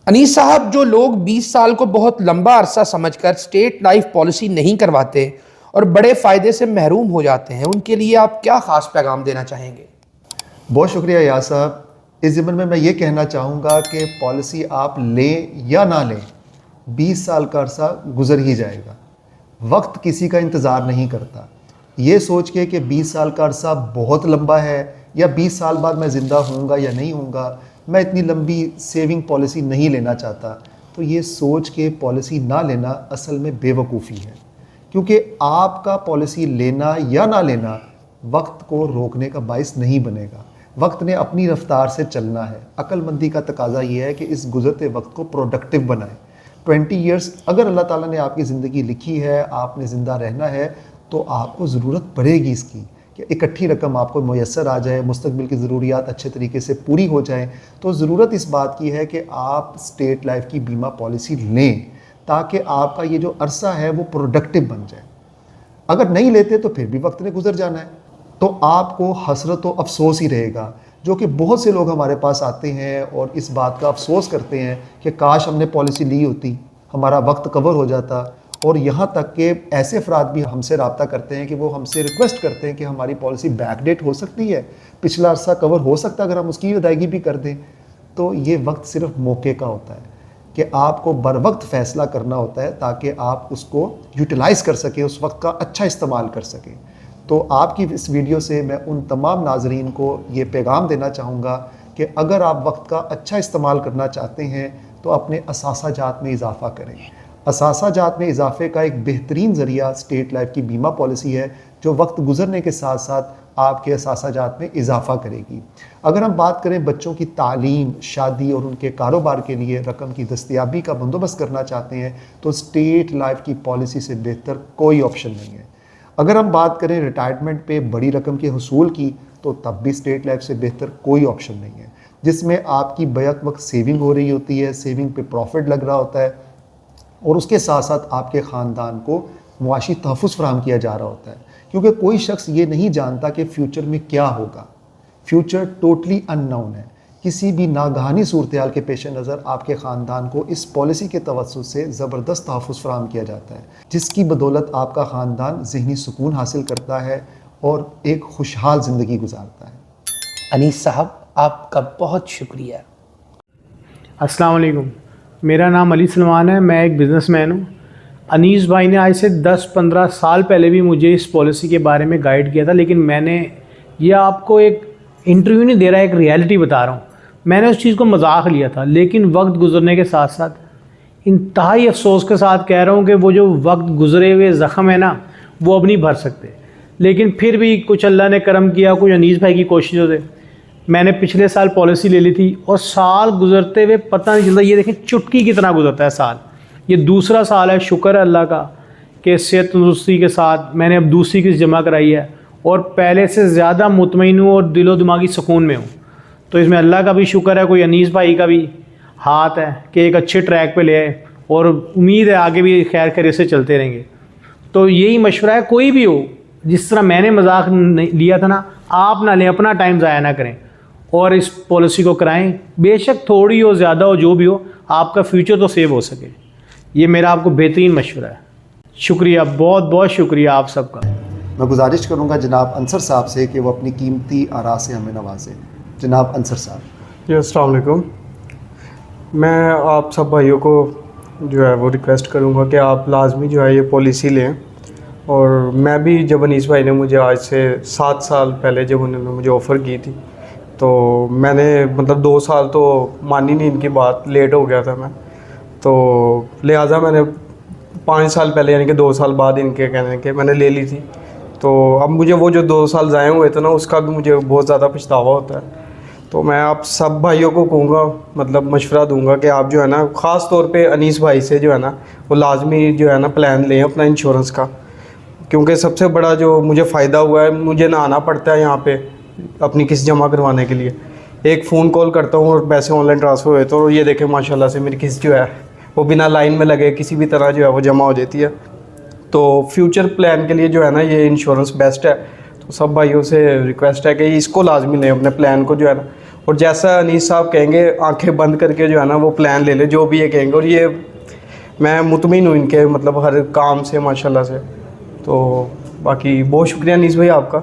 अनीस साहब, जो लोग 20 साल को बहुत लंबा अरसा समझकर स्टेट लाइफ पॉलिसी नहीं करवाते और बड़े फायदे से महरूम हो जाते हैं, उनके लिए आप क्या खास पैगाम देना चाहेंगे? बहुत शुक्रिया यार साहब। इस ज़िम्मन में मैं ये कहना चाहूँगा कि पॉलिसी आप लें या ना लें, 20 साल का अरसा गुजर ही जाएगा। वक्त किसी का इंतज़ार नहीं करता। ये सोच के कि 20 साल का अरसा बहुत लंबा है या 20 साल बाद मैं ज़िंदा होऊंगा या नहीं होऊंगा, मैं इतनी लंबी सेविंग पॉलिसी नहीं लेना चाहता, तो ये सोच के पॉलिसी ना लेना असल में बेवकूफ़ी है। क्योंकि आपका पॉलिसी लेना या ना लेना वक्त को रोकने का बाइस नहीं बनेगा। वक्त ने अपनी रफ्तार से चलना है। अक्लमंदी का तकाजा ये है कि इस गुजरते वक्त को प्रोडक्टिव बनाएं। 20 ईयर्स अगर अल्लाह ताला ने आपकी ज़िंदगी लिखी है, आपने ज़िंदा रहना है, तो आपको ज़रूरत पड़ेगी इसकी कि इकट्ठी रकम आपको मुयस्सर आ जाए, मुस्तकबिल की ज़रूरियात अच्छे तरीके से पूरी हो जाए। तो ज़रूरत इस बात की है कि आप स्टेट लाइफ की बीमा पॉलिसी लें ताकि आपका ये जो अरसा है वो प्रोडक्टिव बन जाए। अगर नहीं लेते तो फिर भी वक्त ने गुजर जाना है, तो आपको हसरत व अफसोस ही रहेगा। जो कि बहुत से लोग हमारे पास आते हैं और इस बात का अफसोस करते हैं कि काश हमने पॉलिसी ली होती, हमारा वक्त कवर हो जाता। और यहाँ तक कि ऐसे अफराद भी हमसे रब्ता करते हैं कि वो हमसे रिक्वेस्ट करते हैं कि हमारी पॉलिसी बैकडेट हो सकती है, पिछला अरसा कवर हो सकता है अगर हम उसकी अदायगी भी कर दें। तो ये वक्त सिर्फ मौके का होता है कि आपको बर वक्त फ़ैसला करना होता है ताकि आप उसको यूटिलाइज़ कर सकें, उस वक्त का अच्छा इस्तेमाल कर सकें। तो आपकी इस वीडियो से मैं उन तमाम नाज़रीन को ये पैगाम देना चाहूँगा कि अगर आप वक्त का अच्छा इस्तेमाल करना चाहते हैं तो अपने असासाजात में इजाफ़ा करें। असासाजात में इजाफ़े का एक बेहतरीन ज़रिया स्टेट लाइफ की बीमा पॉलिसी है, जो वक्त गुजरने के साथ साथ आपके असासाजात में इजाफ़ा करेगी। अगर हम बात करें बच्चों की तालीम, शादी और उनके कारोबार के लिए रकम की दस्तयाबी का बंदोबस्त करना चाहते हैं, तो स्टेट लाइफ की पॉलिसी से बेहतर कोई ऑप्शन नहीं है। अगर हम बात करें रिटायरमेंट पे बड़ी रकम के हसूल की, तो तब भी स्टेट लाइफ से बेहतर कोई ऑप्शन नहीं है, जिसमें आपकी बैक वक्त सेविंग हो रही होती है, सेविंग पे प्रॉफिट लग रहा होता है और उसके साथ साथ आपके ख़ानदान को मुआशी तहफ़्फ़ुज़ फ़राहम किया जा रहा होता है। क्योंकि कोई शख्स ये नहीं जानता कि फ्यूचर में क्या होगा। फ्यूचर टोटली अननोन है। किसी भी नागहानी सूरत-ए-हाल के पेश नज़र आपके ख़ानदान को इस पॉलिसी के तवज्जुह से ज़बरदस्त तहफ़्फ़ुज़ फ़राहम किया जाता है, जिसकी बदौलत आपका ख़ानदान ज़हनी सुकून हासिल करता है और एक खुशहाल ज़िंदगी गुजारता है। अनीस साहब, आपका बहुत शुक्रिया। अस्सलाम वालेकुम, मेरा नाम अली सलमान है, मैं एक बिज़नेसमैन हूँ। अनीस भाई ने आज से 10-15 साल पहले भी मुझे इस पॉलिसी के बारे में गाइड किया था, लेकिन मैंने ये आपको एक इंटरव्यू नहीं दे रहा, एक रियलिटी बता रहा हूँ। मैंने उस चीज़ को मजाक लिया था, लेकिन वक्त गुजरने के साथ साथ इंतहाई अफसोस के साथ कह रहा हूँ कि वो जो वक्त गुजरे हुए ज़ख़म है ना, वो अब नहीं भर सकते। लेकिन फिर भी कुछ अल्लाह ने करम किया, कुछ अनीस भाई की कोशिशों से मैंने पिछले साल पॉलिसी ले ली थी और साल गुजरते हुए पता नहीं चलता। ये देखें चुटकी कितना गुजरता है साल। ये दूसरा साल है, शुक्र है अल्लाह का कि सेहत तंदुरुस्ती के साथ मैंने अब दूसरी किस्त जमा कराई है और पहले से ज़्यादा मुतमईन हूँ और दिलो दिमागी सुकून में हूँ। तो इसमें अल्लाह का भी शुक्र है, कोई अनीस भाई का भी हाथ है कि एक अच्छे ट्रैक पे ले आए और उम्मीद है आगे भी खैर खैरियत से चलते रहेंगे। तो यही मशवरा है, कोई भी हो, जिस तरह मैंने मजाक लिया था ना, आप ना लें, अपना टाइम ज़ाया ना करें और इस पॉलिसी को कराएं। बेशक थोड़ी हो, ज़्यादा हो, जो भी हो, आपका फ्यूचर तो सेव हो सके। ये मेरा आपको बेहतरीन मशवरा है। शुक्रिया, बहुत बहुत शुक्रिया आप सबका। मैं गुजारिश करूँगा जनाब अंसर साहब से कि वो अपनी कीमती आरा से हमें नवाजें। जनाब अंसर साहब। जी अस्सलाम वालेकुम। मैं आप सब भाइयों को जो है वो रिक्वेस्ट करूँगा कि आप लाजमी जो है ये पॉलिसी लें। और मैं भी, जब अनीस भाई ने मुझे आज से 7 साल पहले जब उन्होंने मुझे ऑफ़र की थी, तो मैंने मतलब 2 साल तो मानी नहीं इनकी बात, लेट हो गया था मैं। तो लिहाजा मैंने 5 साल पहले यानी कि 2 साल बाद इनके कहने के मैंने ले ली थी। तो अब मुझे वो जो 2 साल ज़ाया हुए थे ना, उसका भी मुझे बहुत ज़्यादा पछतावा होता है। तो मैं आप सब भाइयों को कहूँगा, मतलब मशवरा दूंगा कि आप जो है ना, ख़ास तौर पे अनीस भाई से जो है ना, वो लाजमी जो है ना प्लान लें अपना इंश्योरेंस का। क्योंकि सबसे बड़ा जो मुझे फ़ायदा हुआ है, मुझे ना आना पड़ता है यहाँ पे अपनी किस्त जमा करवाने के लिए। एक फ़ोन कॉल करता हूँ और पैसे ऑनलाइन ट्रांसफ़र हुए, तो ये देखें माशाल्लाह से मेरी किस्त जो है वो बिना लाइन में लगे किसी भी तरह जो है वो जमा हो जाती है। तो फ्यूचर प्लान के लिए जो है ना, ये इंश्योरेंस बेस्ट है। तो सब भाइयों से रिक्वेस्ट है कि इसको लाजमी लें अपने प्लान को जो है ना, और जैसा अनीस साहब कहेंगे आंखें बंद करके जो है ना वो प्लान ले ले, जो भी ये कहेंगे। और ये मैं मुतमिन हूँ इनके मतलब हर काम से माशाल्लाह से। तो बाकी बहुत शुक्रिया अनीस भाई आपका,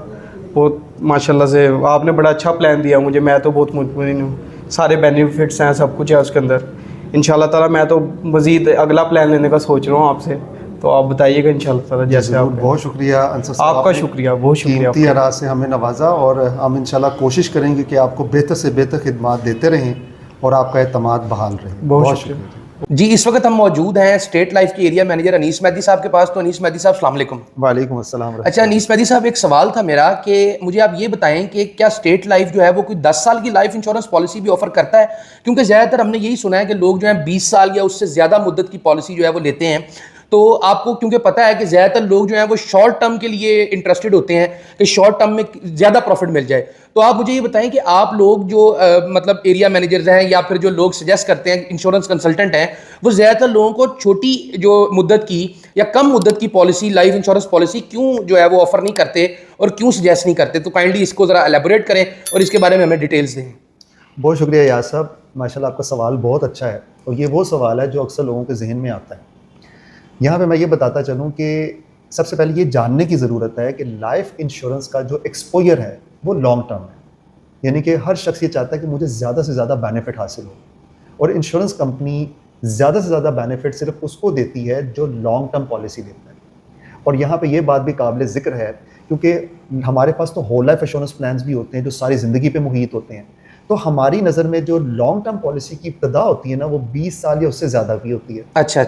बहुत माशाल्लाह से आपने बड़ा अच्छा प्लान दिया मुझे। मैं तो बहुत मुतमिन हूँ, सारे बेनिफिट्स हैं, सब कुछ है उसके अंदर। इंशाल्लाह ताला मैं तो मज़ीद अगला प्लान लेने का सोच रहा हूँ आपसे, तो आप बताइएगा इंशाल्लाह ताला जैसे आप। बहुत शुक्रिया अंसर साहब, आपका शुक्रिया, बहुत शुक्रिया। कीमती आरा से हमें नवाजा, और हम इंशाल्लाह कोशिश करेंगे कि आपको बेहतर से बेहतर खिदमात देते रहें और आपका एतमाद बहाल रहे। बहुत शुक्रिया। जी, इस वक्त हम मौजूद हैं स्टेट लाइफ के एरिया मैनेजर अनीस मेहदी साहब के पास। तो अनीस मेहदी साहब, अस्सलाम वालेकुम। वालेकुम अस्सलाम। अच्छा अनीस मेहदी साहब, एक सवाल था मेरा कि मुझे आप ये बताएं कि क्या स्टेट लाइफ जो है वो कोई 10 साल की लाइफ इंश्योरेंस पॉलिसी भी ऑफर करता है? क्योंकि ज़्यादातर हमने यही सुना है कि लोग जो है 20 साल या उससे ज़्यादा मुद्दत की पॉलिसी जो है वो लेते हैं। तो आपको क्योंकि पता है कि ज़्यादातर लोग जो हैं वो शॉर्ट टर्म के लिए इंटरेस्टेड होते हैं कि शॉर्ट टर्म में ज़्यादा प्रॉफिट मिल जाए। तो आप मुझे ये बताएं कि आप लोग जो मतलब एरिया मैनेजर्स हैं या फिर जो लोग सजेस्ट करते हैं, इंश्योरेंस कंसल्टेंट हैं, वो ज़्यादातर लोगों को छोटी जो मुद्दत की या कम मुद्दत की पॉलिसी, लाइफ इंश्योरेंस पॉलिसी क्यों जो है वो ऑफर नहीं करते और क्यों सजेस्ट नहीं करते? तो काइंडली इसको ज़रा एलेबोरेट करें और इसके बारे में हमें डिटेल्स दें। बहुत शुक्रिया याद साहब, माशाल्लाह आपका सवाल बहुत अच्छा है, और ये वो सवाल है जो अक्सर लोगों के जहन में आता है। यहाँ पे मैं ये बताता चलूँ कि सबसे पहले ये जानने की ज़रूरत है कि लाइफ इंश्योरेंस का जो एक्सपोजर है वो लॉन्ग टर्म है। यानी कि हर शख्स ये चाहता है कि मुझे ज़्यादा से ज़्यादा बेनिफिट हासिल हो, और इंश्योरेंस कंपनी ज़्यादा से ज़्यादा बेनिफिट सिर्फ उसको देती है जो लॉन्ग टर्म पॉलिसी देता है। और यहाँ पे ये बात भी काबिल ज़िक्र है, क्योंकि हमारे पास तो होल लाइफ इंश्योरेंस प्लान्स भी होते हैं जो सारी ज़िंदगी पे मुहित होते हैं। तो हमारी नज़र में जो लॉन्ग टर्म पॉलिसी की इब्तदा होती है ना, वो 20 साल या उससे ज़्यादा भी होती है। अच्छा।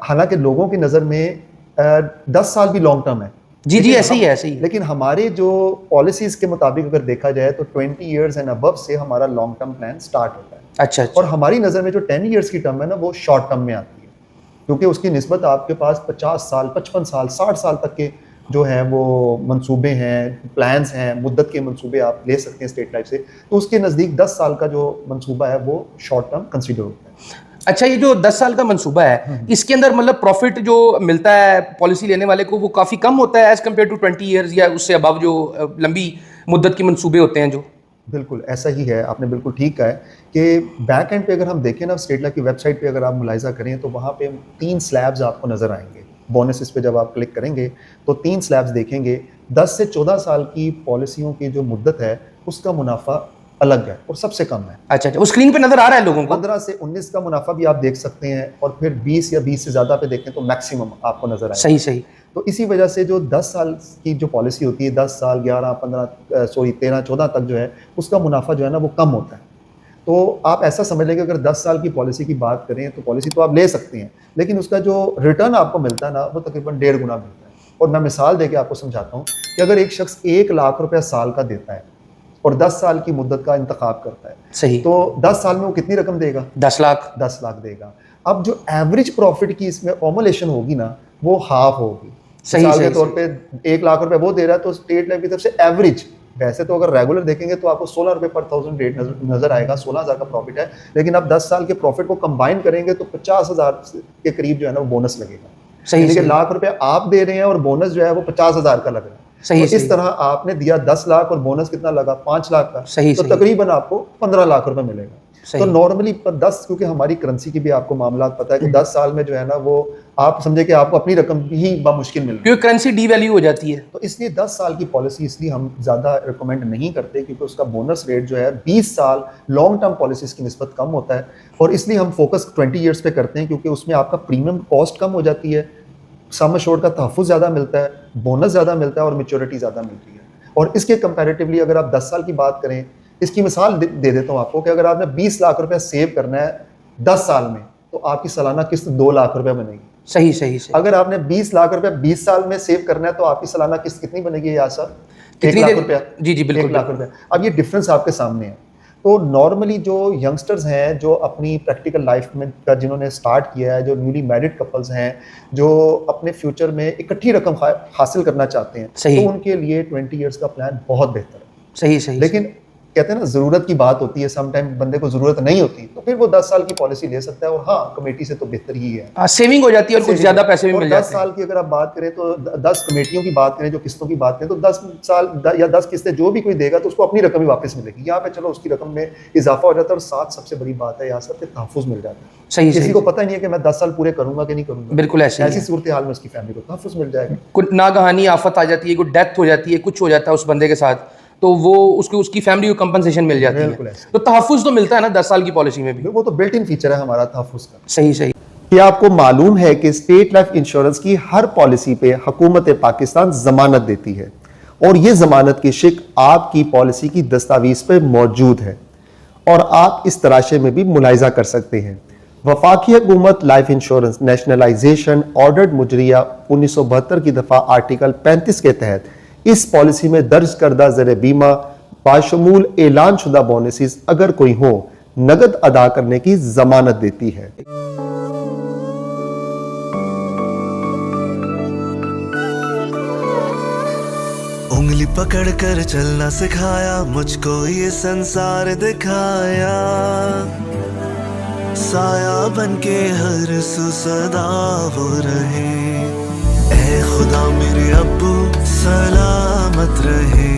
हालांकि लोगों की नज़र में 10 साल भी लॉन्ग टर्म है। जी, ऐसे ही है। लेकिन हमारे जो पॉलिसीज़ के मुताबिक अगर देखा जाए तो 20 ईयर्स एंड अबव से हमारा लॉन्ग टर्म प्लान स्टार्ट होता है। अच्छा। और हमारी नज़र में जो 10 ईयर्स की टर्म है ना, वो शॉर्ट टर्म में आती है, क्योंकि उसकी निस्बत आपके पास 50 साल, 55 साल, 60 साल तक के जो है वो मंसूबे हैं, प्लान्स हैं, मुद्दत के मंसूबे आप ले सकते हैं स्टेट लाइफ से। तो उसके नज़दीक 10 साल का जो मंसूबा है वो शॉर्ट टर्म कंसिडर होता है। अच्छा, ये जो 10 साल का मंसूबा है, इसके अंदर मतलब प्रॉफिट जो मिलता है पॉलिसी लेने वाले को वो काफ़ी कम होता है एज़ कम्पेयर टू 20 ईयर्स या उससे अबव जो लंबी मुद्दत की मंसूबे होते हैं जो? बिल्कुल ऐसा ही है, आपने बिल्कुल ठीक कहा है कि बैक एंड पे अगर हम देखें ना, स्टेट लाइफ की वेबसाइट पे अगर आप मुलाहिजा करें तो वहाँ पे 3 स्लैब्स आपको नज़र आएंगे। बोनसेस पे जब आप क्लिक करेंगे तो 3 स्लैब्स देखेंगे। 10 से 14 साल की पॉलिसियों की जो मुद्दत है उसका मुनाफा अलग है और सबसे कम है। अच्छा, वो स्क्रीन पे नजर आ रहा है लोगों को। 15 से 19 का मुनाफा भी आप देख सकते हैं, और फिर 20 या 20 से ज़्यादा पे देखें तो मैक्सिमम आपको नजर आएगा। सही। तो इसी वजह से जो 10 साल की जो पॉलिसी होती है, 10 साल, 11, 15, 13, 14 तक जो है उसका मुनाफा जो है ना वो कम होता है। तो आप ऐसा समझ लेंगे अगर 10 साल की पॉलिसी की बात करें तो पॉलिसी तो आप ले सकते हैं, लेकिन उसका जो रिटर्न आपको मिलता है ना वो तकरीबन 1.5 गुना मिलता है। और मैं मिसाल देके आपको समझाता हूँ कि अगर एक शख्स 1 लाख रुपया साल का देता है और 10 साल की मुद्दत का इंतखाब करता है, सही, तो 10 साल में वो कितनी रकम देगा? 10 लाख। 10 लाख देगा। अब जो एवरेज प्रॉफिट की इसमें ऑमुलेशन होगी ना वो हाफ होगी। मिसाल के तौर पे 1 लाख रुपए वो दे रहा है तो स्टेट लाइफ की तरफ से एवरेज, वैसे तो अगर रेगुलर देखेंगे तो आपको 16 रुपए पर 1000 रेट नजर आएगा, 16,000 का प्रॉफिट है। लेकिन आप 10 साल के प्रॉफिट को कंबाइन करेंगे तो 50,000 के करीब जो है ना वो बोनस लगेगा। सही, लाख रुपए आप दे रहे हैं और बोनस जो है वो 50,000 का लग रहा है। सही, तो इस तरह आपने दिया 10 लाख और बोनस कितना लगा? 5 लाख का। सही, तो तकरीबन आपको 15 लाख रुपए मिलेगा। तो नॉर्मली 10, क्योंकि हमारी करेंसी की भी आपको मामला पता है कि 10 साल में जो है ना वो आप समझे कि आपको अपनी रकम ही बामुश्किल मिल रही है, क्योंकि करेंसी डीवैल्यू हो जाती है। तो इसलिए 10 साल की पॉलिसी इसलिए हम ज़्यादा रिकमेंड नहीं करते, क्योंकि उसका बोनस रेट जो है 20 साल लॉन्ग टर्म पॉलिसीज़ की निस्बत कम होता है। और इसलिए हम फोकस 20 ईयर्स पे करते हैं, क्योंकि उसमें आपका प्रीमियम कॉस्ट कम हो जाती है, सम एश्योर्ड का तहफ़्फ़ुज़ ज़्यादा मिलता है, बोनस ज़्यादा मिलता है और मैच्योरिटी ज़्यादा मिलती है। और इसके कंपैरेटिवली अगर आप 10 साल की बात करें, इसकी मिसाल दे देता हूँ आपको कि अगर आपने 20 लाख रुपया सेव करना है 10 साल में तो आपकी सालाना किस्त 2 लाख रुपया बनेगी। सही। अगर आपने 20 लाख रुपया 20 साल में सेव करना है तो आपकी सालाना किस्त कितनी बनेगी यार सर? 1 लाख रुपया। जी बिल्कुल, 1 लाख रुपया। अब ये डिफरेंस आपके सामने है। तो नॉर्मली जो यंगस्टर्स हैं जो अपनी प्रैक्टिकल लाइफ में का जिन्होंने स्टार्ट किया है, जो न्यूली मैरिड कपल्स हैं, जो अपने फ्यूचर में इकट्ठी रकम हासिल करना चाहते हैं, तो उनके लिए 20 ईयर्स का प्लान बहुत बेहतर है। सही। लेकिन कहते हैं ना ज़रूरत की बात होती है, सम टाइम बंदे को ज़रूरत नहीं होती, तो फिर वो 10 साल की पॉलिसी ले सकता है। और हाँ, कमेटी से तो बेहतर ही है, सेविंग हो जाती है और कुछ ज़्यादा पैसे भी और मिल 10 जाते हैं। साल की अगर आप बात करें तो 10 कमेटियों की बात करें, जो किस्तों की बात करें, तो 10 साल या 10 किस्तें जो भी कोई देगा तो उसको अपनी रकम ही वापस मिलेगी। यहाँ पे चलो उसकी रकम में इजाफा हो जाता है, और साथ सबसे बड़ी बात है यहाँ सब तहफ़्फ़ुज़ मिल जाता है। सही किसी सही को पता ही नहीं है कि मैं 10 साल पूरे करूंगा कि नहीं करूंगा। बिल्कुल ऐसे ही ऐसी है। सूरत हाल में उसकी फैमिली को तहफ़्फ़ुज़ मिल जाएगा। कोई नागहानी आफत आ जाती है, कोई डेथ हो जाती है, कुछ हो जाता है उस बंदे के साथ, तो वो उसकी फैमिली को कंपनसेशन मिल जाती बिल्कुल है। ऐसे। तो तहफ़्फ़ुज़ तो मिलता है ना 10 साल की पॉलिसी में भी। वो तो बिल्ट इन फीचर है हमारा तहफ़्फ़ुज़ का। सही सही। क्या आपको मालूम है कि स्टेट लाइफ इंश्योरेंस की हर पॉलिसी पे हुकूमत पाकिस्तान जमानत देती है, और ये जमानत की शिक आपकी पॉलिसी की दस्तावेज पे मौजूद है, और आप इस तराशे में भी मुलाहिजा कर सकते हैं। वफाकी हुकूमत life insurance nationalisation ordered Mujaria 1972 की दफ़ा आर्टिकल 35 के तहत इस पॉलिसी में दर्ज करदा ज़र बीमा बाशमूल ऐलान शुदा बोनसेस अगर कोई हो नगद अदा करने की जमानत देती है। उंगली पकड़ कर चलना सिखाया, मुझको ये संसार दिखाया, साया बनके हर सू सदा वो रहे। ऐ खुदा मेरे अब्बू सलामत रहे,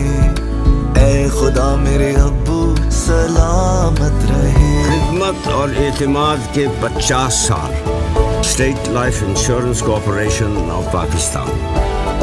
ऐ खुदा मेरे अब्बू सलामत रहे। खिदमत और एतमाद के 50 साल। State life insurance corporation of Pakistan.